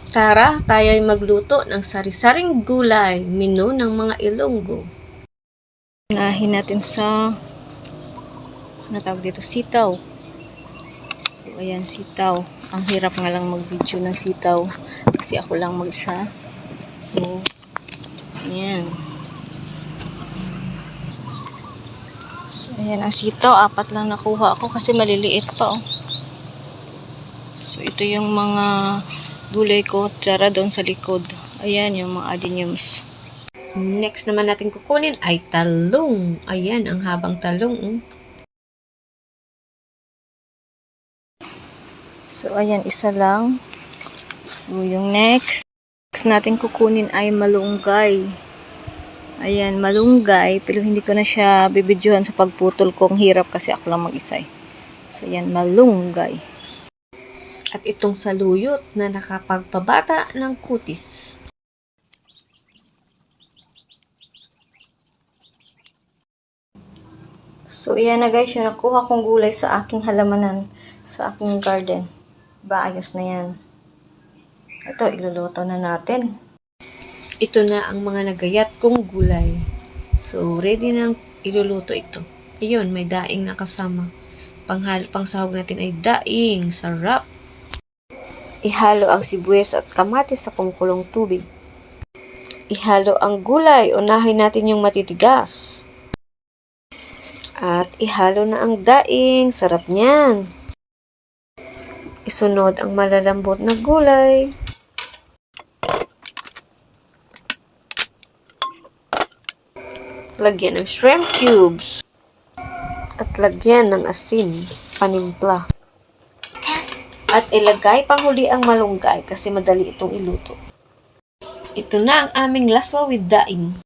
Tara, tayo'y magluto ng sari-saring gulay, menu ng mga Ilonggo. Unahin natin sa, ano tawag dito, sitaw. So, ayan, sitaw. Ang hirap nga lang mag-video ng sitaw kasi ako lang mag-isa. So, ayan. So, ayan ang sitaw. 4 lang nakuha ako kasi maliliit pa, oh. So, ito yung mga gulay ko. Tara doon sa likod. Ayan, yung mga adeniums. Next naman natin kukunin ay talong. Ayan, ang habang talong, oh. So, ayan, isa lang. So, yung next natin kukunin ay malunggay. Ayan, malunggay. Pero hindi ko na siya bibidyohan sa pagputol ko. Ang hirap kasi ako lang mag-isa. So, ayan, malunggay. At itong saluyot na nakapagpabata ng kutis. So, ayan na guys, yung nakuha kong gulay sa aking halamanan, sa aking garden. Ayos na yan. Ito, iluluto na natin. Ito na ang mga nagayat kong gulay. So, ready na iluluto ito. Ayun, may daing na kasama. Pangsahog natin ay daing. Sarap! Ihalo ang sibuyas at kamatis sa kumukulong tubig. Ihalo ang gulay. Unahin natin yung matitigas. At ihalo na ang daing. Sarap niyan. Isunod ang malalambot na gulay. Lagyan ng shrimp cubes. At lagyan ng asin, panimpla. At ilagay panghuli ang malunggay kasi madali itong iluto. Ito na ang aming laso with daing.